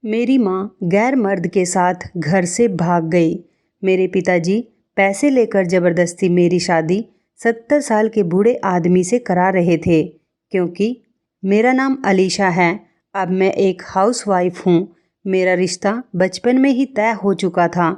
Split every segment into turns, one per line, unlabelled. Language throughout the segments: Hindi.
मेरी माँ गैर मर्द के साथ घर से भाग गई। मेरे पिताजी पैसे लेकर ज़बरदस्ती मेरी शादी 70 साल के बूढ़े आदमी से करा रहे थे। क्योंकि मेरा नाम अलीशा है, अब मैं एक हाउसवाइफ हूँ। मेरा रिश्ता बचपन में ही तय हो चुका था।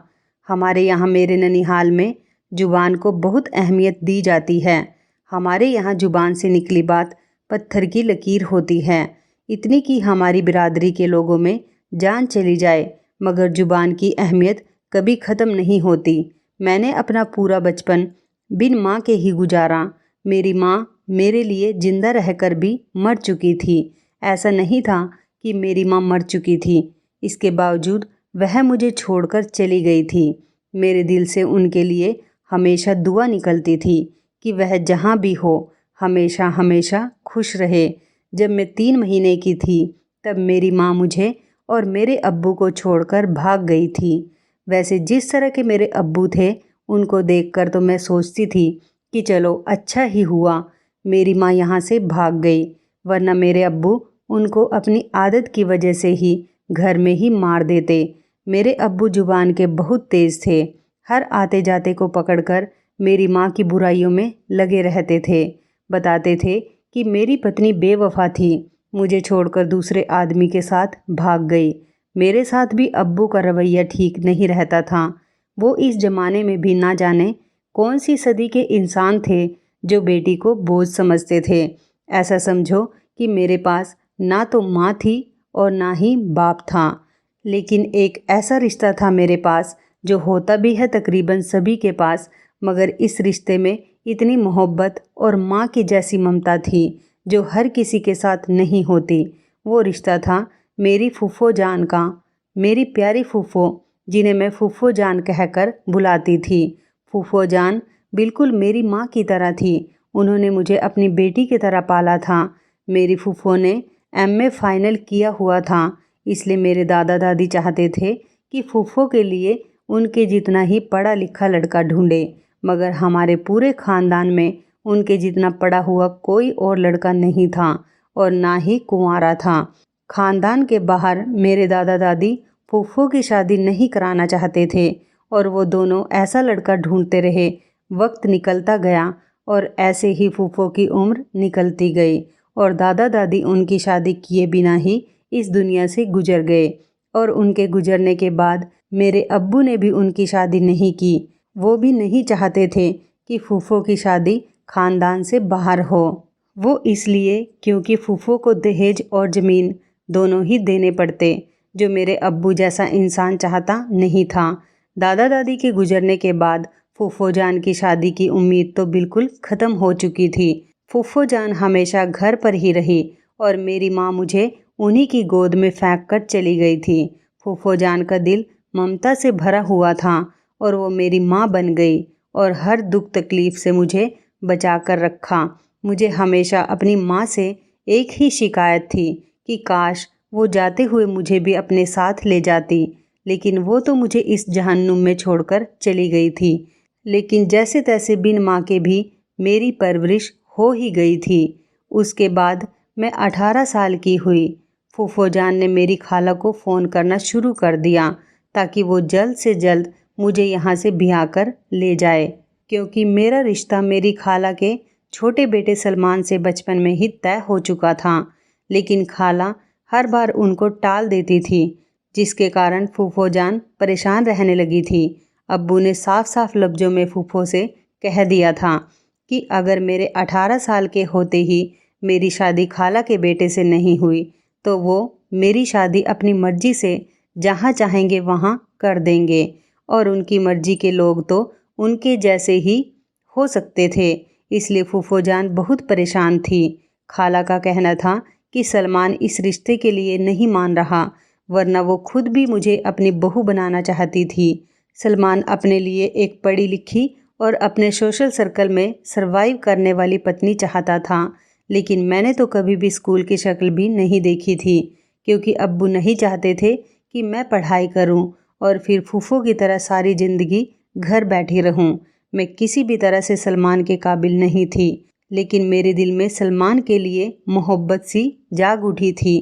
हमारे यहाँ मेरे ननिहाल में ज़ुबान को बहुत अहमियत दी जाती है। हमारे यहाँ ज़ुबान से निकली बात पत्थर की लकीर होती है। इतनी कि हमारी बिरादरी के लोगों में जान चली जाए मगर ज़ुबान की अहमियत कभी ख़त्म नहीं होती। मैंने अपना पूरा बचपन बिन माँ के ही गुजारा। मेरी माँ मेरे लिए ज़िंदा रहकर भी मर चुकी थी। ऐसा नहीं था कि मेरी माँ मर चुकी थी, इसके बावजूद वह मुझे छोड़कर चली गई थी। मेरे दिल से उनके लिए हमेशा दुआ निकलती थी कि वह जहाँ भी हो हमेशा हमेशा खुश रहे। जब मैं 3 महीने की थी तब मेरी माँ मुझे और मेरे अब्बू को छोड़कर भाग गई थी। वैसे जिस तरह के मेरे अब्बू थे उनको देखकर तो मैं सोचती थी कि चलो अच्छा ही हुआ मेरी माँ यहाँ से भाग गई, वरना मेरे अब्बू उनको अपनी आदत की वजह से ही घर में ही मार देते। मेरे अब्बू जुबान के बहुत तेज़ थे। हर आते जाते को पकड़कर मेरी माँ की बुराइयों में लगे रहते थे। बताते थे कि मेरी पत्नी बेवफा थी, मुझे छोड़कर दूसरे आदमी के साथ भाग गई। मेरे साथ भी अब्बू का रवैया ठीक नहीं रहता था। वो इस ज़माने में भी ना जाने कौन सी सदी के इंसान थे जो बेटी को बोझ समझते थे। ऐसा समझो कि मेरे पास ना तो माँ थी और ना ही बाप था, लेकिन एक ऐसा रिश्ता था मेरे पास जो होता भी है तकरीबन सभी के पास, मगर इस रिश्ते में इतनी मोहब्बत और माँ की जैसी ममता थी जो हर किसी के साथ नहीं होती। वो रिश्ता था मेरी फूफो जान का। मेरी प्यारी फूफो, जिन्हें मैं फूफो जान कहकर बुलाती थी। फूफो जान बिल्कुल मेरी माँ की तरह थी। उन्होंने मुझे अपनी बेटी की तरह पाला था। मेरी फूफो ने एमए फाइनल किया हुआ था, इसलिए मेरे दादा दादी चाहते थे कि फूफो के लिए उनके जितना ही पढ़ा लिखा लड़का ढूंढे, मगर हमारे पूरे ख़ानदान में उनके जितना पढ़ा हुआ कोई और लड़का नहीं था और ना ही कुंवारा था। ख़ानदान के बाहर मेरे दादा दादी फूफो की शादी नहीं कराना चाहते थे और वो दोनों ऐसा लड़का ढूंढते रहे। वक्त निकलता गया और ऐसे ही फूफो की उम्र निकलती गई और दादा दादी उनकी शादी किए बिना ही इस दुनिया से गुजर गए। और उनके गुजरने के बाद मेरे अब्बू ने भी उनकी शादी नहीं की। वो भी नहीं चाहते थे कि फूफो की शादी ख़ानदान से बाहर हो। वो इसलिए क्योंकि फूफो को दहेज और ज़मीन दोनों ही देने पड़ते, जो मेरे अब्बू जैसा इंसान चाहता नहीं था। दादा दादी के गुजरने के बाद फूफो जान की शादी की उम्मीद तो बिल्कुल ख़त्म हो चुकी थी। फूफो जान हमेशा घर पर ही रही और मेरी माँ मुझे उन्हीं की गोद में फेंक कर चली गई थी। फूफो जान का दिल ममता से भरा हुआ था और वो मेरी माँ बन गई और हर दुख तकलीफ़ से मुझे बचा कर रखा। मुझे हमेशा अपनी माँ से एक ही शिकायत थी कि काश वो जाते हुए मुझे भी अपने साथ ले जाती, लेकिन वो तो मुझे इस जहन्नुम में छोड़कर चली गई थी। लेकिन जैसे तैसे बिन माँ के भी मेरी परवरिश हो ही गई थी। उसके बाद मैं 18 साल की हुई। फूफो जान ने मेरी खाला को फ़ोन करना शुरू कर दिया ताकि वो जल्द से जल्द मुझे यहाँ से ब्याह कर ले जाए, क्योंकि मेरा रिश्ता मेरी खाला के छोटे बेटे सलमान से बचपन में ही तय हो चुका था। लेकिन खाला हर बार उनको टाल देती थी, जिसके कारण फूफो जान परेशान रहने लगी थी। अब्बू ने साफ साफ लफ्ज़ों में फूफो से कह दिया था कि अगर मेरे 18 साल के होते ही मेरी शादी खाला के बेटे से नहीं हुई तो वो मेरी शादी अपनी मर्जी से जहाँ चाहेंगे वहाँ कर देंगे और उनकी मर्जी के लोग तो उनके जैसे ही हो सकते थे। इसलिए फूफो जान बहुत परेशान थी। खाला का कहना था कि सलमान इस रिश्ते के लिए नहीं मान रहा, वरना वो खुद भी मुझे अपनी बहू बनाना चाहती थी। सलमान अपने लिए एक पढ़ी लिखी और अपने सोशल सर्कल में सरवाइव करने वाली पत्नी चाहता था, लेकिन मैंने तो कभी भी स्कूल की शक्ल भी नहीं देखी थी, क्योंकि अब्बू नहीं चाहते थे कि मैं पढ़ाई करूं और फिर फूफो की तरह सारी ज़िंदगी घर बैठी रहूं। मैं किसी भी तरह से सलमान के काबिल नहीं थी, लेकिन मेरे दिल में सलमान के लिए मोहब्बत सी जाग उठी थी।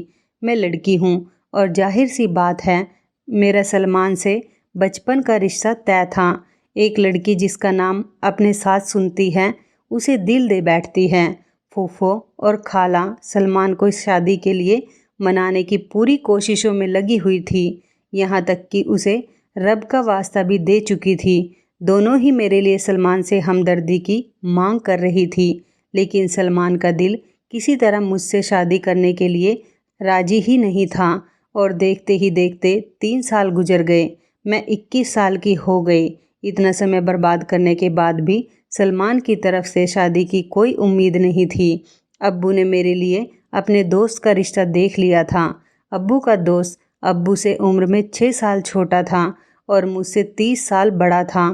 मैं लड़की हूँ और जाहिर सी बात है मेरा सलमान से बचपन का रिश्ता तय था। एक लड़की जिसका नाम अपने साथ सुनती है उसे दिल दे बैठती है। फूफो और खाला सलमान को इस शादी के लिए मनाने की पूरी कोशिशों में लगी हुई थी। यहाँ तक कि उसे रब का वास्ता भी दे चुकी थी। दोनों ही मेरे लिए सलमान से हमदर्दी की मांग कर रही थी, लेकिन सलमान का दिल किसी तरह मुझसे शादी करने के लिए राजी ही नहीं था। और देखते ही देखते 3 साल गुजर गए। मैं 21 साल की हो गई। इतना समय बर्बाद करने के बाद भी सलमान की तरफ से शादी की कोई उम्मीद नहीं थी। अब्बू ने मेरे लिए अपने दोस्त का रिश्ता देख लिया था। अब्बू का दोस्त अब्बू से उम्र में 6 साल छोटा था और मुझसे 30 साल बड़ा था।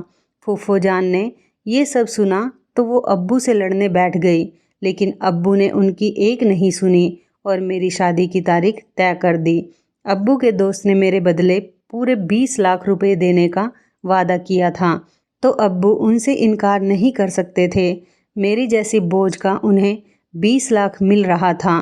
फूफो जान ने ये सब सुना तो वो अब्बू से लड़ने बैठ गई, लेकिन अब्बू ने उनकी एक नहीं सुनी और मेरी शादी की तारीख तय कर दी। अब्बू के दोस्त ने मेरे बदले पूरे 20 लाख रुपए देने का वादा किया था, तो अब्बू उनसे इनकार नहीं कर सकते थे। मेरी जैसी बोझ का उन्हें 20 लाख मिल रहा था,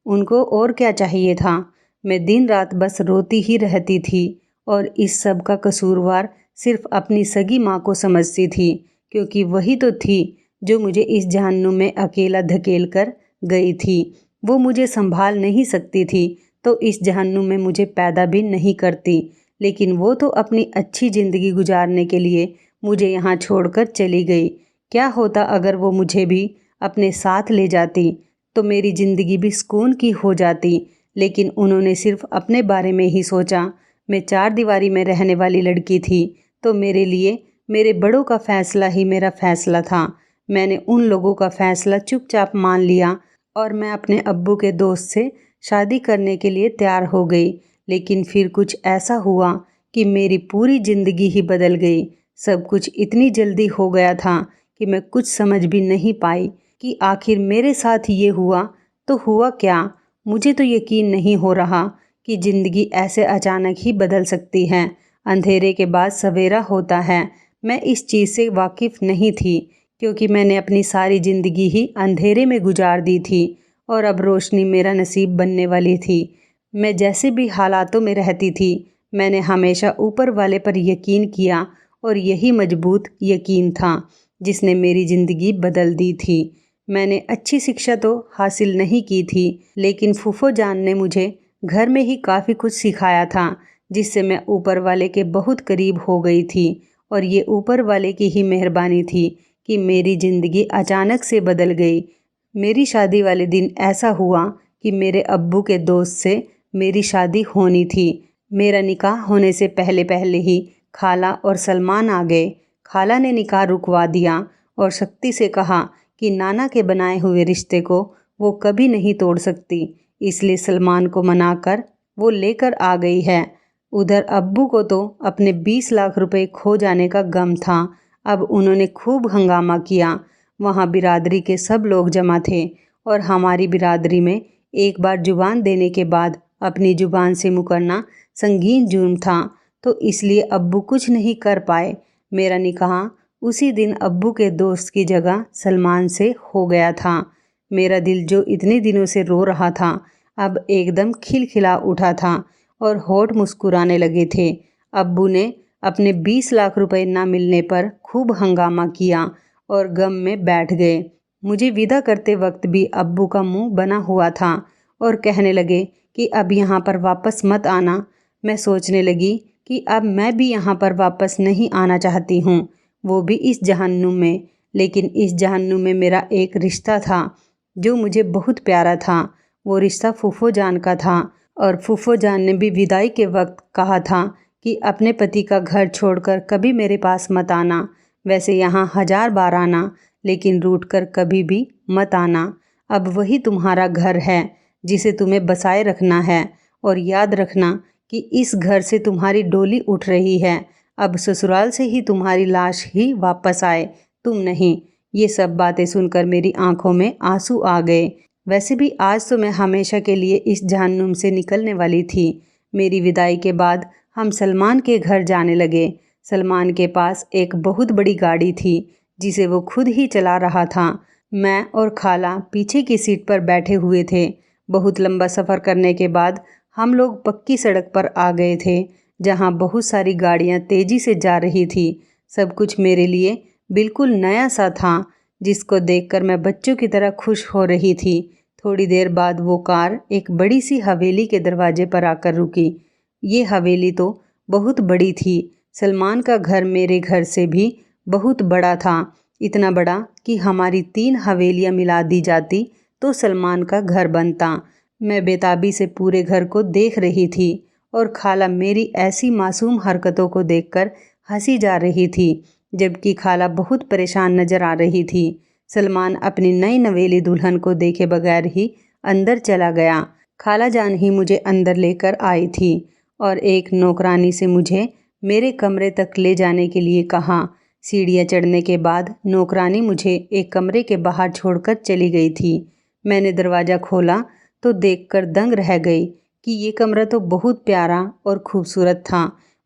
उनको और क्या चाहिए था। मैं दिन रात बस रोती ही रहती थी और इस सब का कसूरवार सिर्फ अपनी सगी माँ को समझती थी, क्योंकि वही तो थी जो मुझे इस जहन्नुम में अकेला धकेल कर गई थी। वो मुझे संभाल नहीं सकती थी तो इस जहन्नुम में मुझे पैदा भी नहीं करती, लेकिन वो तो अपनी अच्छी ज़िंदगी गुजारने के लिए मुझे यहाँ छोड़कर चली गई। क्या होता अगर वो मुझे भी अपने साथ ले जाती, तो मेरी ज़िंदगी भी सुकून की हो जाती। लेकिन उन्होंने सिर्फ अपने बारे में ही सोचा। मैं 4 दीवारी में रहने वाली लड़की थी, तो मेरे लिए मेरे बड़ों का फ़ैसला ही मेरा फ़ैसला था। मैंने उन लोगों का फ़ैसला चुपचाप मान लिया और मैं अपने अब्बू के दोस्त से शादी करने के लिए तैयार हो गई। लेकिन फिर कुछ ऐसा हुआ कि मेरी पूरी ज़िंदगी ही बदल गई। सब कुछ इतनी जल्दी हो गया था कि मैं कुछ समझ भी नहीं पाई कि आखिर मेरे साथ ये हुआ तो हुआ क्या। मुझे तो यकीन नहीं हो रहा कि ज़िंदगी ऐसे अचानक ही बदल सकती है। अंधेरे के बाद सवेरा होता है। मैं इस चीज़ से वाकिफ़ नहीं थी, क्योंकि मैंने अपनी सारी ज़िंदगी ही अंधेरे में गुजार दी थी और अब रोशनी मेरा नसीब बनने वाली थी। मैं जैसे भी हालातों में रहती थी, मैंने हमेशा ऊपर वाले पर यकीन किया और यही मजबूत यकीन था जिसने मेरी ज़िंदगी बदल दी थी। मैंने अच्छी शिक्षा तो हासिल नहीं की थी, लेकिन फूफो जान ने मुझे घर में ही काफ़ी कुछ सिखाया था, जिससे मैं ऊपर वाले के बहुत करीब हो गई थी। और ये ऊपर वाले की ही मेहरबानी थी कि मेरी ज़िंदगी अचानक से बदल गई। मेरी शादी वाले दिन ऐसा हुआ कि मेरे अब्बू के दोस्त से मेरी शादी होनी थी। मेरा निकाह होने से पहले पहले ही खाला और सलमान आ गए। खाला ने निकाह रुकवा दिया और शक्ति से कहा कि नाना के बनाए हुए रिश्ते को वो कभी नहीं तोड़ सकती, इसलिए सलमान को मनाकर वो लेकर आ गई है। उधर अब्बू को तो अपने 20 लाख रुपए खो जाने का गम था। अब उन्होंने खूब हंगामा किया। वहाँ बिरादरी के सब लोग जमा थे और हमारी बिरादरी में एक बार जुबान देने के बाद अपनी जुबान से मुकरना संगीन जुर्म था, तो इसलिए अब्बू कुछ नहीं कर पाए। मेरा निकाह उसी दिन अब्बू के दोस्त की जगह सलमान से हो गया था। मेरा दिल जो इतने दिनों से रो रहा था, अब एकदम खिलखिला उठा था और होठ मुस्कुराने लगे थे। अब्बू ने अपने 20 लाख रुपए ना मिलने पर खूब हंगामा किया और गम में बैठ गए। मुझे विदा करते वक्त भी अब्बू का मुंह बना हुआ था और कहने लगे कि अब यहाँ पर वापस मत आना। मैं सोचने लगी कि अब मैं भी यहाँ पर वापस नहीं आना चाहती हूँ, वो भी इस जहन्नुम में। लेकिन इस जहन्नुम में मेरा एक रिश्ता था जो मुझे बहुत प्यारा था। वो रिश्ता फूफो जान का था और फूफो जान ने भी विदाई के वक्त कहा था कि अपने पति का घर छोड़कर कभी मेरे पास मत आना। वैसे यहाँ 1000 बार आना, लेकिन रूठ कर कभी भी मत आना। अब वही तुम्हारा घर है जिसे तुम्हें बसाए रखना है, और याद रखना कि इस घर से तुम्हारी डोली उठ रही है। अब ससुराल से ही तुम्हारी लाश ही वापस आए, तुम नहीं। ये सब बातें सुनकर मेरी आंखों में आंसू आ गए। वैसे भी आज तो मैं हमेशा के लिए इस जहन्नुम से निकलने वाली थी। मेरी विदाई के बाद हम सलमान के घर जाने लगे। सलमान के पास एक बहुत बड़ी गाड़ी थी जिसे वो खुद ही चला रहा था। मैं और खाला पीछे की सीट पर बैठे हुए थे। बहुत लंबा सफ़र करने के बाद हम लोग पक्की सड़क पर आ गए थे जहाँ बहुत सारी गाड़ियाँ तेज़ी से जा रही थी। सब कुछ मेरे लिए बिल्कुल नया सा था, जिसको देखकर मैं बच्चों की तरह खुश हो रही थी। थोड़ी देर बाद वो कार एक बड़ी सी हवेली के दरवाजे पर आकर रुकी। ये हवेली तो बहुत बड़ी थी। सलमान का घर मेरे घर से भी बहुत बड़ा था, इतना बड़ा कि हमारी 3 हवेलियाँ मिला दी जाती तो सलमान का घर बनता। मैं बेताबी से पूरे घर को देख रही थी और खाला मेरी ऐसी मासूम हरकतों को देखकर हंसी जा रही थी, जबकि खाला बहुत परेशान नजर आ रही थी। सलमान अपनी नई नवेली दुल्हन को देखे बगैर ही अंदर चला गया। खाला जान ही मुझे अंदर लेकर आई थी और एक नौकरानी से मुझे मेरे कमरे तक ले जाने के लिए कहा। सीढ़ियाँ चढ़ने के बाद नौकरानी मुझे एक कमरे के बाहर छोड़कर चली गई थी। मैंने दरवाज़ा खोला तो देखकर दंग रह गई कि ये कमरा तो बहुत प्यारा और खूबसूरत था।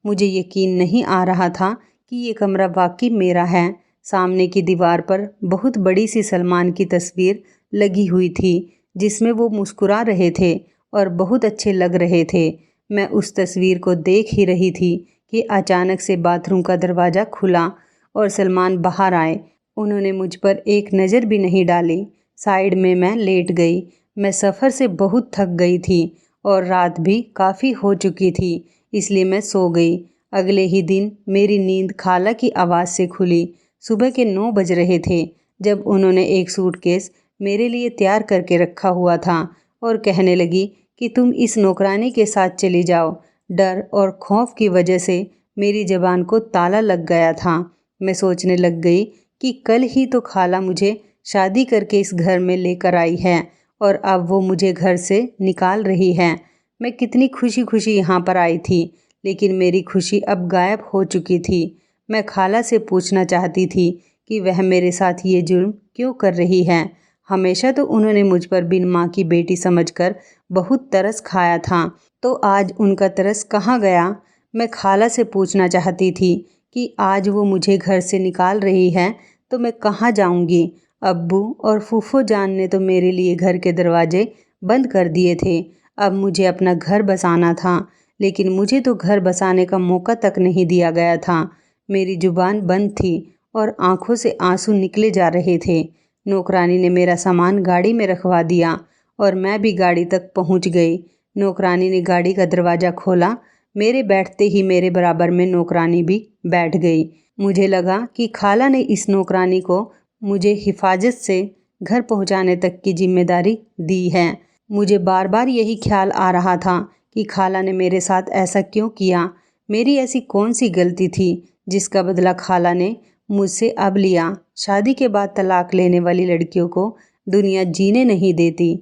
मुझे यकीन नहीं आ रहा था कि ये कमरा वाकई मेरा है। सामने की दीवार पर बहुत बड़ी सी सलमान की तस्वीर लगी हुई थी, जिसमें वो मुस्कुरा रहे थे और बहुत अच्छे लग रहे थे। मैं उस तस्वीर को देख ही रही थी कि अचानक से बाथरूम का दरवाज़ा खुला और सलमान बाहर आए। उन्होंने मुझ पर एक नज़र भी नहीं डाली। साइड में मैं लेट गई। मैं सफ़र से बहुत थक गई थी और रात भी काफ़ी हो चुकी थी, इसलिए मैं सो गई। अगले ही दिन मेरी नींद खाला की आवाज़ से खुली। सुबह के 9 बज रहे थे जब उन्होंने एक सूटकेस मेरे लिए तैयार करके रखा हुआ था और कहने लगी कि तुम इस नौकरानी के साथ चली जाओ। डर और खौफ की वजह से मेरी ज़बान को ताला लग गया था। मैं सोचने लग गई कि कल ही तो खाला मुझे शादी करके इस घर में लेकर आई है और अब वो मुझे घर से निकाल रही है। मैं कितनी खुशी खुशी यहाँ पर आई थी, लेकिन मेरी खुशी अब गायब हो चुकी थी। मैं खाला से पूछना चाहती थी कि वह मेरे साथ ये जुर्म क्यों कर रही है। हमेशा तो उन्होंने मुझ पर बिन माँ की बेटी समझकर बहुत तरस खाया था, तो आज उनका तरस कहाँ गया। मैं खाला से पूछना चाहती थी कि आज वो मुझे घर से निकाल रही है तो मैं कहाँ जाऊँगी। अब्बू और फूफो जान ने तो मेरे लिए घर के दरवाजे बंद कर दिए थे। अब मुझे अपना घर बसाना था, लेकिन मुझे तो घर बसाने का मौका तक नहीं दिया गया था। मेरी जुबान बंद थी और आंखों से आंसू निकले जा रहे थे। नौकरानी ने मेरा सामान गाड़ी में रखवा दिया और मैं भी गाड़ी तक पहुंच गई। नौकरानी ने गाड़ी का दरवाज़ा खोला। मेरे बैठते ही मेरे बराबर में नौकरानी भी बैठ गई। मुझे लगा कि खाला ने इस नौकरानी को मुझे हिफाजत से घर पहुंचाने तक की जिम्मेदारी दी है। मुझे बार बार यही ख्याल आ रहा था कि खाला ने मेरे साथ ऐसा क्यों किया। मेरी ऐसी कौन सी गलती थी जिसका बदला खाला ने मुझसे अब लिया। शादी के बाद तलाक लेने वाली लड़कियों को दुनिया जीने नहीं देती।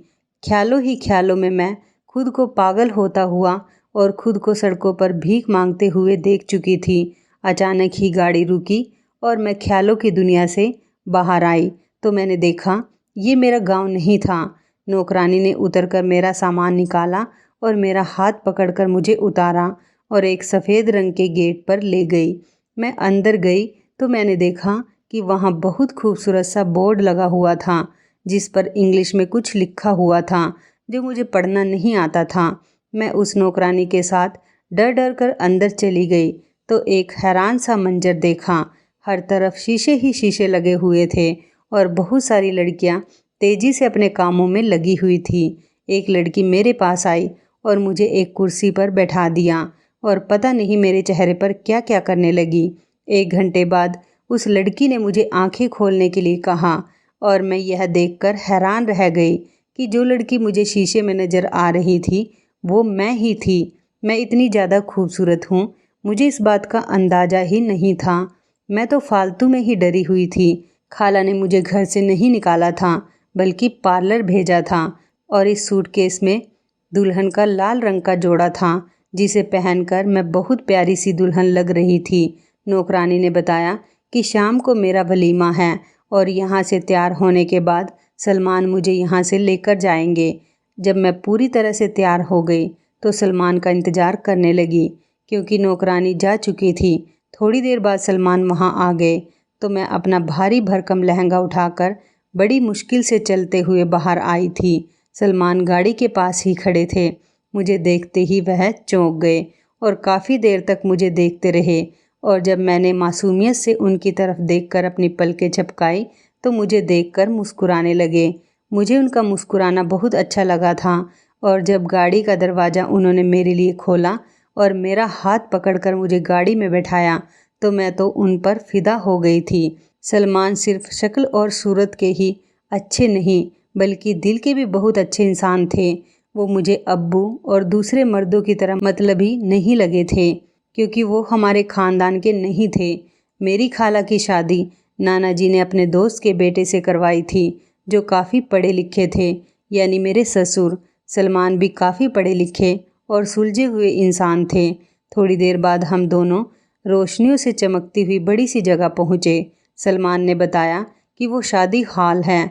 ख्यालों ही ख्यालों में मैं खुद को पागल होता हुआ और खुद को सड़कों पर भीख मांगते हुए देख चुकी थी। अचानक ही गाड़ी रुकी और मैं ख्यालों की दुनिया से बाहर आई तो मैंने देखा ये मेरा गांव नहीं था। नौकरानी ने उतरकर मेरा सामान निकाला और मेरा हाथ पकड़कर मुझे उतारा और एक सफ़ेद रंग के गेट पर ले गई। मैं अंदर गई तो मैंने देखा कि वहाँ बहुत खूबसूरत सा बोर्ड लगा हुआ था, जिस पर इंग्लिश में कुछ लिखा हुआ था जो मुझे पढ़ना नहीं आता था। मैं उस नौकरानी के साथ डर डर कर अंदर चली गई तो एक हैरान सा मंजर देखा। हर तरफ शीशे ही शीशे लगे हुए थे और बहुत सारी लड़कियां तेज़ी से अपने कामों में लगी हुई थी। एक लड़की मेरे पास आई और मुझे एक कुर्सी पर बैठा दिया और पता नहीं मेरे चेहरे पर क्या क्या करने लगी। 1 घंटे बाद उस लड़की ने मुझे आंखें खोलने के लिए कहा और मैं यह देखकर हैरान रह गई कि जो लड़की मुझे शीशे में नज़र आ रही थी वो मैं ही थी। मैं इतनी ज़्यादा खूबसूरत हूँ, मुझे इस बात का अंदाज़ा ही नहीं था। मैं तो फालतू में ही डरी हुई थी। खाला ने मुझे घर से नहीं निकाला था, बल्कि पार्लर भेजा था और इस सूटकेस में दुल्हन का लाल रंग का जोड़ा था, जिसे पहनकर मैं बहुत प्यारी सी दुल्हन लग रही थी। नौकरानी ने बताया कि शाम को मेरा वलीमा है और यहाँ से तैयार होने के बाद सलमान मुझे यहाँ से लेकर जाएंगे। जब मैं पूरी तरह से तैयार हो गई तो सलमान का इंतज़ार करने लगी, क्योंकि नौकरानी जा चुकी थी। थोड़ी देर बाद सलमान वहाँ आ गए तो मैं अपना भारी भरकम लहंगा उठाकर बड़ी मुश्किल से चलते हुए बाहर आई थी। सलमान गाड़ी के पास ही खड़े थे। मुझे देखते ही वह चौंक गए और काफ़ी देर तक मुझे देखते रहे, और जब मैंने मासूमियत से उनकी तरफ देखकर अपनी पलकें झपकाई तो मुझे देखकर मुस्कुराने लगे। मुझे उनका मुस्कुराना बहुत अच्छा लगा था, और जब गाड़ी का दरवाज़ा उन्होंने मेरे लिए खोला और मेरा हाथ पकड़कर मुझे गाड़ी में बैठाया तो मैं तो उन पर फ़िदा हो गई थी। सलमान सिर्फ शक्ल और सूरत के ही अच्छे नहीं बल्कि दिल के भी बहुत अच्छे इंसान थे। वो मुझे अब्बू और दूसरे मर्दों की तरह मतलबी नहीं लगे थे, क्योंकि वो हमारे ख़ानदान के नहीं थे। मेरी खाला की शादी नाना जी ने अपने दोस्त के बेटे से करवाई थी, जो काफ़ी पढ़े लिखे थे, यानी मेरे ससुर। सलमान भी काफ़ी पढ़े लिखे और सुलझे हुए इंसान थे। थोड़ी देर बाद हम दोनों रोशनियों से चमकती हुई बड़ी सी जगह पहुँचे। सलमान ने बताया कि वो शादी हॉल है।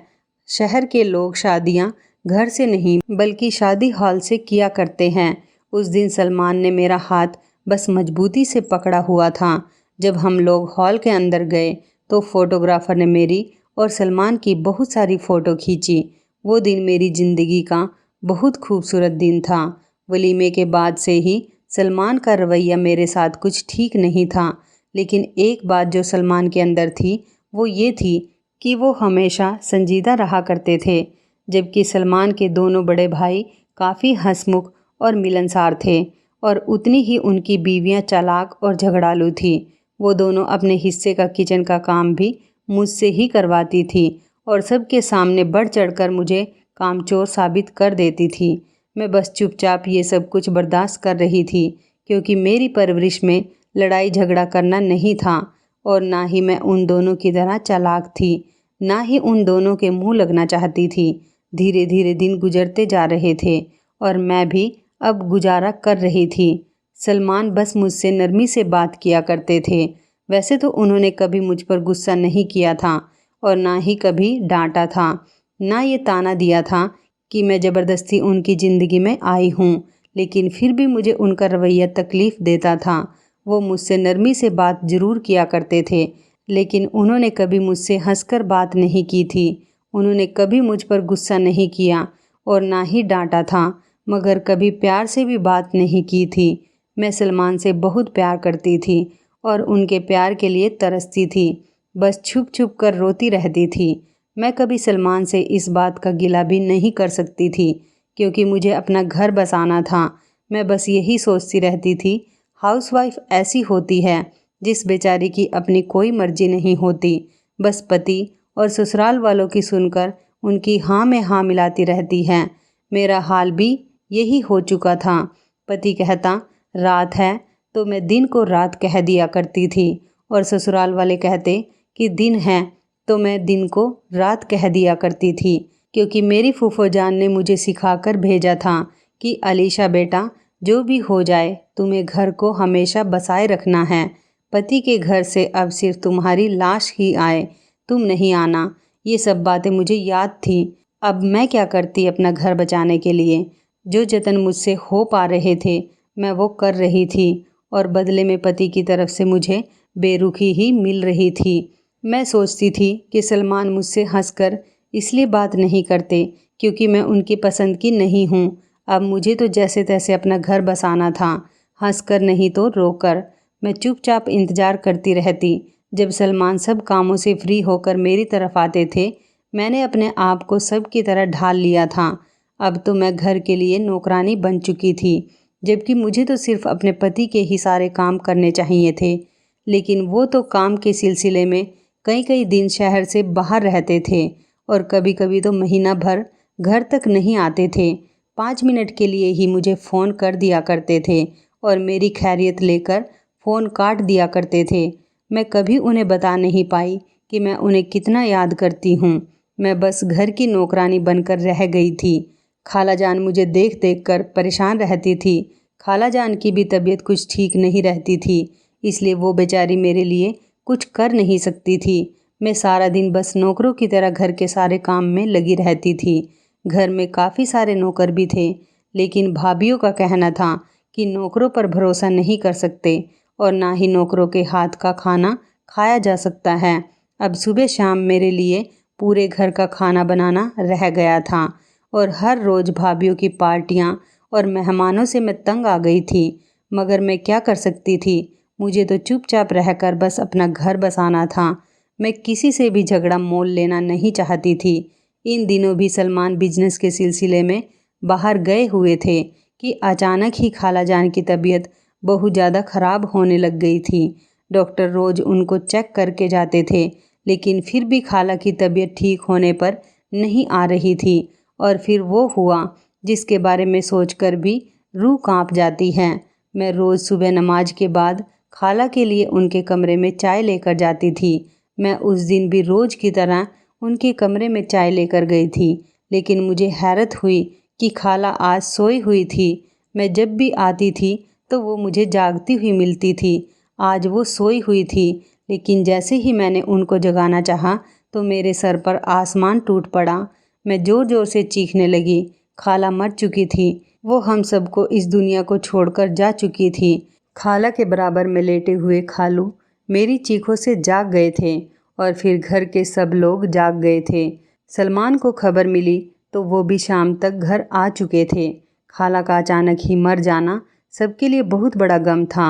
शहर के लोग शादियाँ घर से नहीं बल्कि शादी हॉल से किया करते हैं। उस दिन सलमान ने मेरा हाथ बस मजबूती से पकड़ा हुआ था। जब हम लोग हॉल के अंदर गए तो फोटोग्राफर ने मेरी और सलमान की बहुत सारी फ़ोटो खींची। वो दिन मेरी ज़िंदगी का बहुत खूबसूरत दिन था। वलीमे के बाद से ही सलमान का रवैया मेरे साथ कुछ ठीक नहीं था, लेकिन एक बात जो सलमान के अंदर थी वो ये थी कि वो हमेशा संजीदा रहा करते थे, जबकि सलमान के दोनों बड़े भाई काफ़ी हंसमुख और मिलनसार थे, और उतनी ही उनकी बीवियां चालाक और झगड़ालू थी। वो दोनों अपने हिस्से का किचन का काम भी मुझसे ही करवाती थी और सबके सामने बढ़ चढ़कर मुझे कामचोर साबित कर देती थी। मैं बस चुपचाप ये सब कुछ बर्दाश्त कर रही थी, क्योंकि मेरी परवरिश में लड़ाई झगड़ा करना नहीं था, और ना ही मैं उन दोनों की तरह चालाक थी, ना ही उन दोनों के मुंह लगना चाहती थी। धीरे धीरे दिन गुजरते जा रहे थे और मैं भी अब गुजारा कर रही थी। सलमान बस मुझसे नरमी से बात किया करते थे। वैसे तो उन्होंने कभी मुझ पर गुस्सा नहीं किया था और ना ही कभी डांटा था, ना ये ताना दिया था कि मैं ज़बरदस्ती उनकी ज़िंदगी में आई हूँ, लेकिन फिर भी मुझे उनका रवैया तकलीफ़ देता था। वो मुझसे नरमी से बात ज़रूर किया करते थे, लेकिन उन्होंने कभी मुझसे हंसकर बात नहीं की थी। उन्होंने कभी मुझ पर गुस्सा नहीं किया और ना ही डांटा था, मगर कभी प्यार से भी बात नहीं की थी। मैं सलमान से बहुत प्यार करती थी और उनके प्यार के लिए तरसती थी, बस छुप छुप कर रोती रहती थी। मैं कभी सलमान से इस बात का गिला भी नहीं कर सकती थी, क्योंकि मुझे अपना घर बसाना था। मैं बस यही सोचती रहती थी, हाउसवाइफ ऐसी होती है जिस बेचारी की अपनी कोई मर्जी नहीं होती, बस पति और ससुराल वालों की सुनकर उनकी हाँ में हाँ मिलाती रहती है। मेरा हाल भी यही हो चुका था। पति कहता रात है तो मैं दिन को रात कह दिया करती थी, और ससुराल वाले कहते कि दिन है तो मैं दिन को रात कह दिया करती थी, क्योंकि मेरी फूफो जान ने मुझे सिखाकर भेजा था कि अलीशा बेटा, जो भी हो जाए तुम्हें घर को हमेशा बसाए रखना है। पति के घर से अब सिर्फ तुम्हारी लाश ही आए, तुम नहीं आना। ये सब बातें मुझे याद थी। अब मैं क्या करती अपना घर बचाने के लिए? जो जतन मुझसे हो पा रहे थे मैं वो कर रही थी, और बदले में पति की तरफ से मुझे बेरुखी ही मिल रही थी। मैं सोचती थी कि सलमान मुझसे हंसकर इसलिए बात नहीं करते क्योंकि मैं उनकी पसंद की नहीं हूँ। अब मुझे तो जैसे तैसे अपना घर बसाना था, हंसकर नहीं तो रोकर। मैं चुपचाप इंतज़ार करती रहती जब सलमान सब कामों से फ्री होकर मेरी तरफ आते थे। मैंने अपने आप को सब की तरह ढाल लिया था। अब तो मैं घर के लिए नौकरानी बन चुकी थी, जबकि मुझे तो सिर्फ अपने पति के ही सारे काम करने चाहिए थे, लेकिन वो तो काम के सिलसिले में कई कई दिन शहर से बाहर रहते थे और कभी कभी तो महीना भर घर तक नहीं आते थे। 5 मिनट के लिए ही मुझे फ़ोन कर दिया करते थे और मेरी खैरियत लेकर फ़ोन काट दिया करते थे। मैं कभी उन्हें बता नहीं पाई कि मैं उन्हें कितना याद करती हूँ। मैं बस घर की नौकरानी बनकर रह गई थी। खाला जान मुझे देख देख कर परेशान रहती थी। खाला जान की भी तबीयत कुछ ठीक नहीं रहती थी, इसलिए वो बेचारी मेरे लिए कुछ कर नहीं सकती थी। मैं सारा दिन बस नौकरों की तरह घर के सारे काम में लगी रहती थी। घर में काफ़ी सारे नौकर भी थे, लेकिन भाभीयों का कहना था कि नौकरों पर भरोसा नहीं कर सकते और ना ही नौकरों के हाथ का खाना खाया जा सकता है। अब सुबह शाम मेरे लिए पूरे घर का खाना बनाना रह गया था और हर रोज़ भाभीयों की पार्टियाँ और मेहमानों से मैं तंग आ गई थी, मगर मैं क्या कर सकती थी। मुझे तो चुपचाप रहकर बस अपना घर बसाना था। मैं किसी से भी झगड़ा मोल लेना नहीं चाहती थी। इन दिनों भी सलमान बिजनेस के सिलसिले में बाहर गए हुए थे कि अचानक ही खाला जान की तबीयत बहुत ज़्यादा ख़राब होने लग गई थी। डॉक्टर रोज़ उनको चेक करके जाते थे, लेकिन फिर भी खाला की तबीयत ठीक होने पर नहीं आ रही थी। और फिर वो हुआ जिसके बारे में सोचकर भी रूह कांप जाती है। मैं रोज़ सुबह नमाज के बाद खाला के लिए उनके कमरे में चाय लेकर जाती थी। मैं उस दिन भी रोज़ की तरह उनके कमरे में चाय लेकर गई थी, लेकिन मुझे हैरत हुई कि खाला आज सोई हुई थी। मैं जब भी आती थी तो वो मुझे जागती हुई मिलती थी। आज वो सोई हुई थी, लेकिन जैसे ही मैंने उनको जगाना चाहा तो मेरे सर पर आसमान टूट पड़ा। मैं ज़ोर ज़ोर से चीखने लगी। खाला मर चुकी थी। वो हम सबको इस दुनिया को छोड़कर जा चुकी थी। खाला के बराबर में लेटे हुए खालू मेरी चीखों से जाग गए थे और फिर घर के सब लोग जाग गए थे। सलमान को खबर मिली तो वो भी शाम तक घर आ चुके थे। खाला का अचानक ही मर जाना सबके लिए बहुत बड़ा गम था।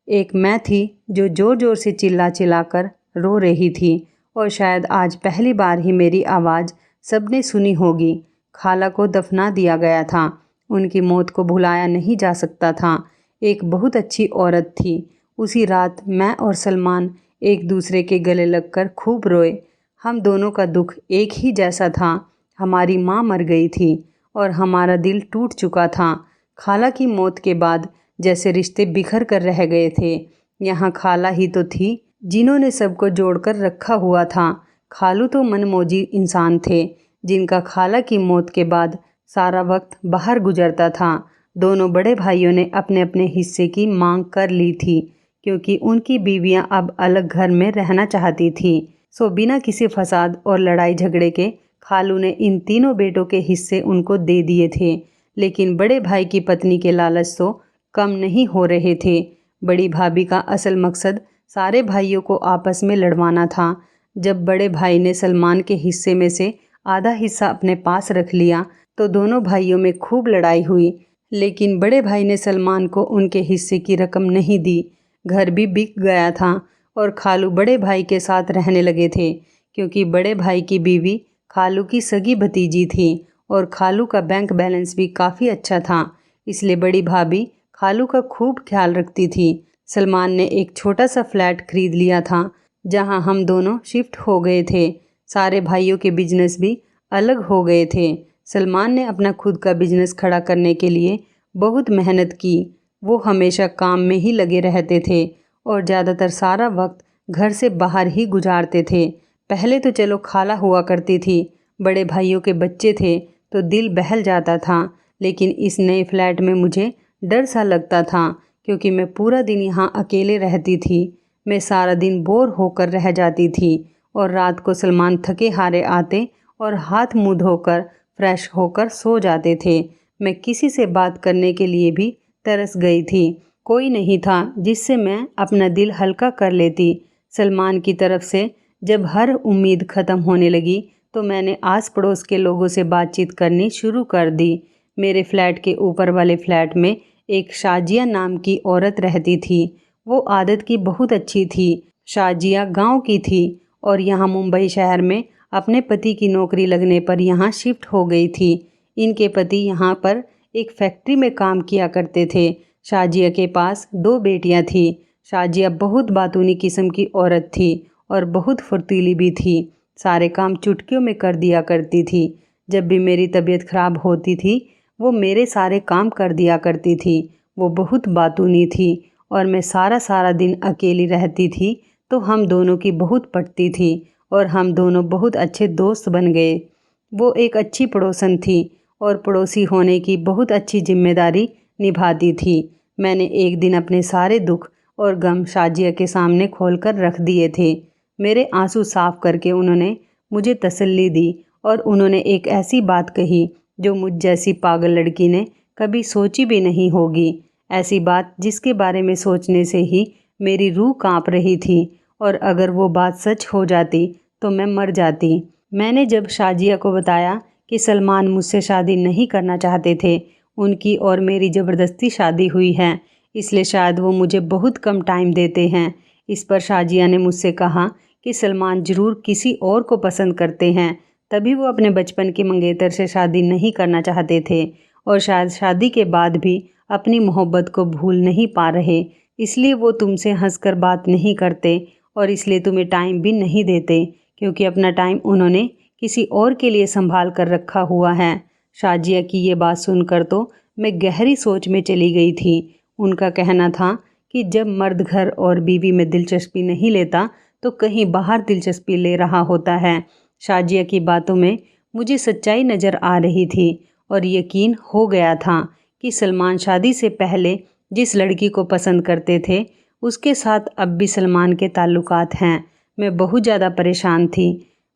एक मैं थी जो ज़ोर ज़ोर से चिल्ला चिल्लाकर रो रही थी, और शायद आज पहली बार ही मेरी आवाज़ सबने सुनी होगी। खाला को दफना दिया गया था। उनकी मौत को भुलाया नहीं जा सकता था। एक बहुत अच्छी औरत थी। उसी रात मैं और सलमान एक दूसरे के गले लगकर खूब रोए। हम दोनों का दुख एक ही जैसा था। हमारी माँ मर गई थी और हमारा दिल टूट चुका था। खाला की मौत के बाद जैसे रिश्ते बिखर कर रह गए थे। यहाँ खाला ही तो थी जिन्होंने सबको जोड़कर रखा हुआ था। खालू तो मनमौजी इंसान थे, जिनका खाला की मौत के बाद सारा वक्त बाहर गुजरता था। दोनों बड़े भाइयों ने अपने अपने हिस्से की मांग कर ली थी, क्योंकि उनकी बीवियां अब अलग घर में रहना चाहती थी। सो बिना किसी फसाद और लड़ाई झगड़े के खालू ने इन तीनों बेटों के हिस्से उनको दे दिए थे। लेकिन बड़े भाई की पत्नी के लालच तो कम नहीं हो रहे थे। बड़ी भाभी का असल मकसद सारे भाइयों को आपस में लड़वाना था। जब बड़े भाई ने सलमान के हिस्से में से आधा हिस्सा अपने पास रख लिया तो दोनों भाइयों में खूब लड़ाई हुई। लेकिन बड़े भाई ने सलमान को उनके हिस्से की रकम नहीं दी। घर भी बिक गया था और खालू बड़े भाई के साथ रहने लगे थे, क्योंकि बड़े भाई की बीवी खालू की सगी भतीजी थी और खालू का बैंक बैलेंस भी काफ़ी अच्छा था। इसलिए बड़ी भाभी खालू का खूब ख्याल रखती थी। सलमान ने एक छोटा सा फ्लैट खरीद लिया था, जहां हम दोनों शिफ्ट हो गए थे। सारे भाइयों के बिजनेस भी अलग हो गए थे। सलमान ने अपना खुद का बिजनेस खड़ा करने के लिए बहुत मेहनत की। वो हमेशा काम में ही लगे रहते थे और ज़्यादातर सारा वक्त घर से बाहर ही गुजारते थे। पहले तो चलो खाला हुआ करती थी, बड़े भाइयों के बच्चे थे तो दिल बहल जाता था। लेकिन इस नए फ्लैट में मुझे डर सा लगता था, क्योंकि मैं पूरा दिन यहाँ अकेले रहती थी। मैं सारा दिन बोर होकर रह जाती थी और रात को सलमान थके हारे आते और हाथ मुँह धोकर फ्रेश होकर सो जाते थे। मैं किसी से बात करने के लिए भी तरस गई थी। कोई नहीं था जिससे मैं अपना दिल हल्का कर लेती। सलमान की तरफ से जब हर उम्मीद ख़त्म होने लगी तो मैंने आस पड़ोस के लोगों से बातचीत करनी शुरू कर दी। मेरे फ्लैट के ऊपर वाले फ्लैट में एक शाजिया नाम की औरत रहती थी। वो आदत की बहुत अच्छी थी। शाजिया गांव की थी और यहाँ मुंबई शहर में अपने पति की नौकरी लगने पर यहाँ शिफ्ट हो गई थी। इनके पति यहाँ पर एक फैक्ट्री में काम किया करते थे। शाजिया के पास 2 बेटियाँ थीं। शाजिया बहुत बातूनी किस्म की औरत थी और बहुत फुर्तीली भी थी। सारे काम चुटकियों में कर दिया करती थी। जब भी मेरी तबीयत ख़राब होती थी वो मेरे सारे काम कर दिया करती थी। वो बहुत बातूनी थी और मैं सारा दिन अकेली रहती थी, तो हम दोनों की बहुत पटती थी और हम दोनों बहुत अच्छे दोस्त बन गए। वो एक अच्छी पड़ोसन थी और पड़ोसी होने की बहुत अच्छी जिम्मेदारी निभाती थी। मैंने एक दिन अपने सारे दुख और गम शाजिया के सामने खोलकर रख दिए थे। मेरे आंसू साफ करके उन्होंने मुझे तसल्ली दी और उन्होंने एक ऐसी बात कही जो मुझ जैसी पागल लड़की ने कभी सोची भी नहीं होगी। ऐसी बात जिसके बारे में सोचने से ही मेरी रूह कांप रही थी, और अगर वो बात सच हो जाती तो मैं मर जाती। मैंने जब शाजिया को बताया कि सलमान मुझसे शादी नहीं करना चाहते थे, उनकी और मेरी ज़बरदस्ती शादी हुई है, इसलिए शायद वो मुझे बहुत कम टाइम देते हैं। इस पर शाजिया ने मुझसे कहा कि सलमान ज़रूर किसी और को पसंद करते हैं, तभी वो अपने बचपन के मंगेतर से शादी नहीं करना चाहते थे और शायद शादी के बाद भी अपनी मोहब्बत को भूल नहीं पा रहे, इसलिए वो तुमसे हंसकर बात नहीं करते और इसलिए तुम्हें टाइम भी नहीं देते, क्योंकि अपना टाइम उन्होंने किसी और के लिए संभाल कर रखा हुआ है। शाजिया की ये बात सुनकर तो मैं गहरी सोच में चली गई थी। उनका कहना था कि जब मर्द घर और बीवी में दिलचस्पी नहीं लेता तो कहीं बाहर दिलचस्पी ले रहा होता है। शाजिया की बातों में मुझे सच्चाई नज़र आ रही थी और यकीन हो गया था कि सलमान शादी से पहले जिस लड़की को पसंद करते थे उसके साथ अब भी सलमान के ताल्लुकात हैं। मैं बहुत ज़्यादा परेशान थी।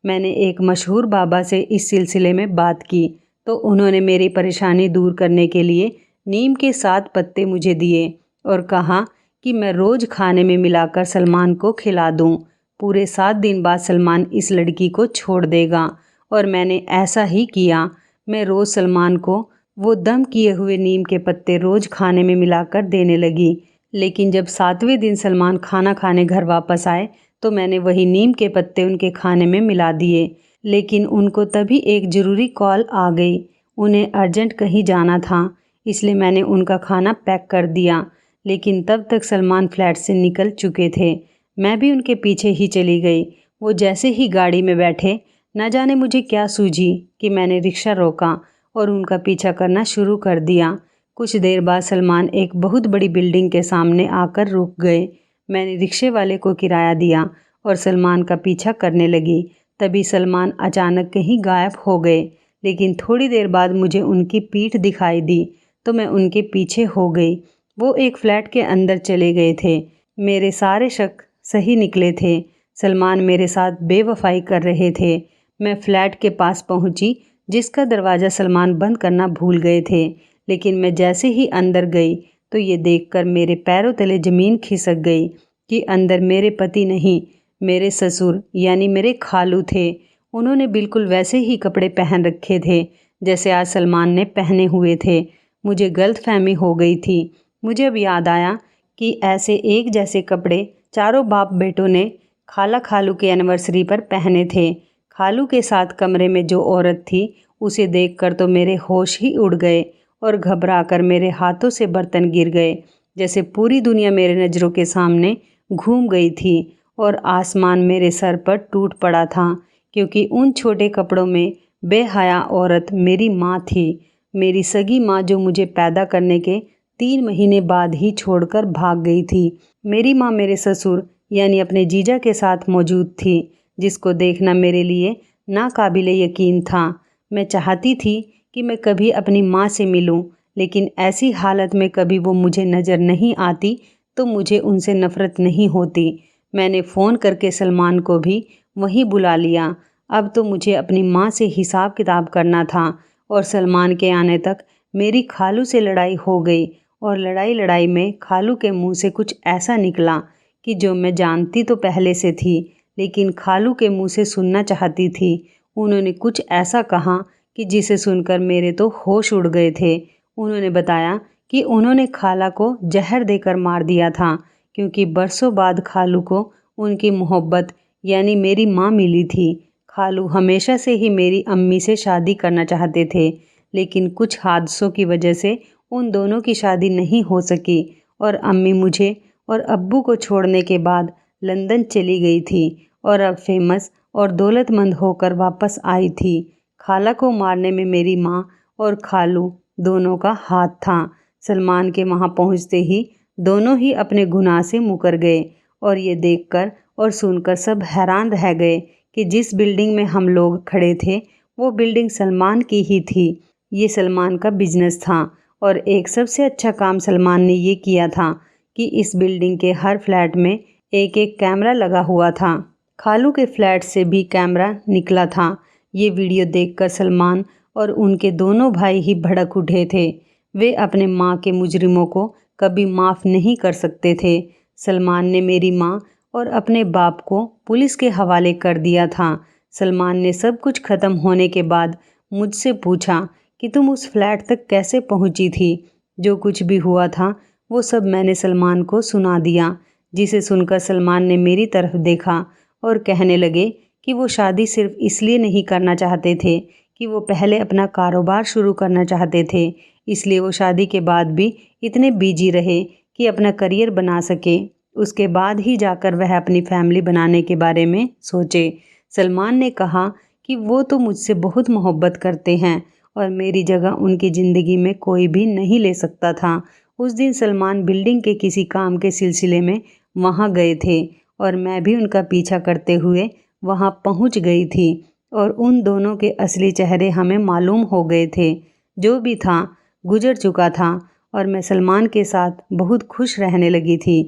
मैंने एक मशहूर बाबा से इस सिलसिले में बात की तो उन्होंने मेरी परेशानी दूर करने के लिए नीम के 7 पत्ते मुझे दिए और कहा कि मैं रोज़ खाने में मिलाकर सलमान को खिला दूं। पूरे 7 दिन बाद सलमान इस लड़की को छोड़ देगा और मैंने ऐसा ही किया। मैं रोज़ सलमान को वो दम किए हुए नीम के पत्ते रोज़ खाने में मिलाकर देने लगी। लेकिन जब 7वें दिन सलमान खाना खाने घर वापस आए तो मैंने वही नीम के पत्ते उनके खाने में मिला दिए। लेकिन उनको तभी एक ज़रूरी कॉल आ गई। उन्हें अर्जेंट कहीं जाना था, इसलिए मैंने उनका खाना पैक कर दिया। लेकिन तब तक सलमान फ्लैट से निकल चुके थे। मैं भी उनके पीछे ही चली गई। वो जैसे ही गाड़ी में बैठे, न जाने मुझे क्या सूझी कि मैंने रिक्शा रोका और उनका पीछा करना शुरू कर दिया। कुछ देर बाद सलमान एक बहुत बड़ी बिल्डिंग के सामने आकर रुक गए। मैंने रिक्शे वाले को किराया दिया और सलमान का पीछा करने लगी। तभी सलमान अचानक कहीं गायब हो गए, लेकिन थोड़ी देर बाद मुझे उनकी पीठ दिखाई दी तो मैं उनके पीछे हो गई। वो एक फ्लैट के अंदर चले गए थे। मेरे सारे शक सही निकले थे। सलमान मेरे साथ बेवफाई कर रहे थे। मैं फ्लैट के पास पहुंची, जिसका दरवाज़ा सलमान बंद करना भूल गए थे। लेकिन मैं जैसे ही अंदर गई तो ये देखकर मेरे पैरों तले ज़मीन खिसक गई कि अंदर मेरे पति नहीं, मेरे ससुर यानी मेरे खालू थे। उन्होंने बिल्कुल वैसे ही कपड़े पहन रखे थे जैसे आज सलमान ने पहने हुए थे। मुझे गलतफहमी हो गई थी। मुझे अब याद आया कि ऐसे एक जैसे कपड़े चारों बाप बेटों ने खाला खालू के एनिवर्सरी पर पहने थे। खालू के साथ कमरे में जो औरत थी उसे देखकर तो मेरे होश ही उड़ गए और घबराकर मेरे हाथों से बर्तन गिर गए, जैसे पूरी दुनिया मेरे नज़रों के सामने घूम गई थी और आसमान मेरे सर पर टूट पड़ा था, क्योंकि उन छोटे कपड़ों में बेहया औरत मेरी माँ थी। मेरी सगी माँ जो मुझे पैदा करने के 3 महीने बाद ही छोड़कर भाग गई थी। मेरी माँ मेरे ससुर यानी अपने जीजा के साथ मौजूद थी, जिसको देखना मेरे लिए नाकाबिले यकीन था। मैं चाहती थी कि मैं कभी अपनी माँ से मिलूं, लेकिन ऐसी हालत में कभी वो मुझे नज़र नहीं आती तो मुझे उनसे नफ़रत नहीं होती। मैंने फ़ोन करके सलमान को भी वहीं बुला लिया। अब तो मुझे अपनी माँ से हिसाब किताब करना था और सलमान के आने तक मेरी खालू से लड़ाई हो गई और लड़ाई में खालू के मुंह से कुछ ऐसा निकला कि जो मैं जानती तो पहले से थी, लेकिन खालू के मुंह से सुनना चाहती थी। उन्होंने कुछ ऐसा कहा कि जिसे सुनकर मेरे तो होश उड़ गए थे। उन्होंने बताया कि उन्होंने खाला को जहर देकर मार दिया था, क्योंकि बरसों बाद खालू को उनकी मोहब्बत यानी मेरी माँ मिली थी। खालू हमेशा से ही मेरी अम्मी से शादी करना चाहते थे, लेकिन कुछ हादसों की वजह से उन दोनों की शादी नहीं हो सकी और अम्मी मुझे और अब्बू को छोड़ने के बाद लंदन चली गई थी और अब फेमस और दौलतमंद होकर वापस आई थी। खाला को मारने में मेरी माँ और खालू दोनों का हाथ था। सलमान के वहाँ पहुँचते ही दोनों ही अपने गुनाह से मुकर गए और ये देखकर और सुनकर सब हैरान रह गए कि जिस बिल्डिंग में हम लोग खड़े थे वो बिल्डिंग सलमान की ही थी। ये सलमान का बिजनेस था और एक सबसे अच्छा काम सलमान ने ये किया था कि इस बिल्डिंग के हर फ्लैट में एक एक कैमरा लगा हुआ था। खालू के फ्लैट से भी कैमरा निकला था। ये वीडियो देखकर सलमान और उनके दोनों भाई ही भड़क उठे थे। वे अपने माँ के मुजरिमों को कभी माफ़ नहीं कर सकते थे। सलमान ने मेरी माँ और अपने बाप को पुलिस के हवाले कर दिया था। सलमान ने सब कुछ ख़त्म होने के बाद मुझसे पूछा कि तुम उस फ्लैट तक कैसे पहुंची थी। जो कुछ भी हुआ था वो सब मैंने सलमान को सुना दिया, जिसे सुनकर सलमान ने मेरी तरफ देखा और कहने लगे कि वो शादी सिर्फ इसलिए नहीं करना चाहते थे कि वो पहले अपना कारोबार शुरू करना चाहते थे, इसलिए वो शादी के बाद भी इतने बिजी रहे कि अपना करियर बना सके। उसके बाद ही जाकर वह अपनी फैमिली बनाने के बारे में सोचे। सलमान ने कहा कि वो तो मुझसे बहुत मोहब्बत करते हैं और मेरी जगह उनकी ज़िंदगी में कोई भी नहीं ले सकता था। उस दिन सलमान बिल्डिंग के किसी काम के सिलसिले में वहाँ गए थे और मैं भी उनका पीछा करते हुए वहाँ पहुँच गई थी और उन दोनों के असली चेहरे हमें मालूम हो गए थे। जो भी था गुजर चुका था और मैं सलमान के साथ बहुत खुश रहने लगी थी।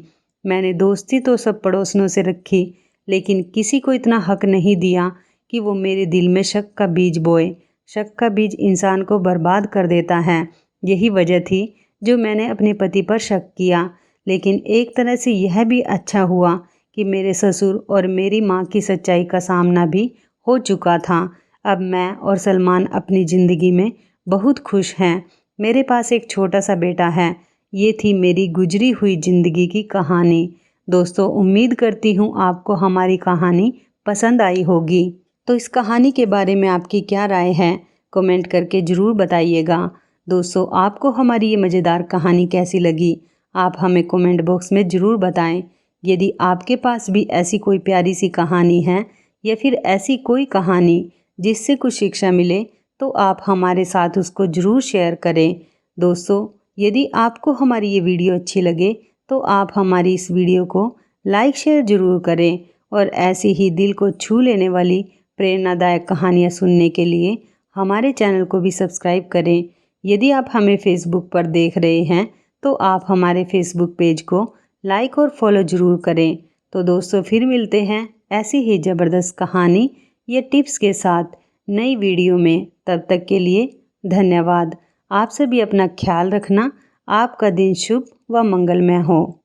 मैंने दोस्ती तो सब पड़ोसियों से रखी, लेकिन किसी को इतना हक नहीं दिया कि वो मेरे दिल में शक का बीज बोए। शक का बीज इंसान को बर्बाद कर देता है। यही वजह थी जो मैंने अपने पति पर शक किया, लेकिन एक तरह से यह भी अच्छा हुआ कि मेरे ससुर और मेरी माँ की सच्चाई का सामना भी हो चुका था। अब मैं और सलमान अपनी ज़िंदगी में बहुत खुश हैं। मेरे पास एक छोटा सा बेटा है। ये थी मेरी गुजरी हुई ज़िंदगी की कहानी। दोस्तों, उम्मीद करती हूँ आपको हमारी कहानी पसंद आई होगी। तो इस कहानी के बारे में आपकी क्या राय है, कमेंट करके ज़रूर बताइएगा। दोस्तों, आपको हमारी ये मज़ेदार कहानी कैसी लगी, आप हमें कमेंट बॉक्स में ज़रूर बताएं। यदि आपके पास भी ऐसी कोई प्यारी सी कहानी है या फिर ऐसी कोई कहानी जिससे कुछ शिक्षा मिले, तो आप हमारे साथ उसको ज़रूर शेयर करें। दोस्तों, यदि आपको हमारी ये वीडियो अच्छी लगे तो आप हमारी इस वीडियो को लाइक शेयर ज़रूर करें और ऐसी ही दिल को छू लेने वाली प्रेरणादायक कहानियाँ सुनने के लिए हमारे चैनल को भी सब्सक्राइब करें। यदि आप हमें फेसबुक पर देख रहे हैं तो आप हमारे फेसबुक पेज को लाइक और फॉलो ज़रूर करें। तो दोस्तों, फिर मिलते हैं ऐसी ही ज़बरदस्त कहानी या टिप्स के साथ नई वीडियो में। तब तक के लिए धन्यवाद। आप सभी अपना ख्याल रखना। आपका दिन शुभ व मंगलमय हो।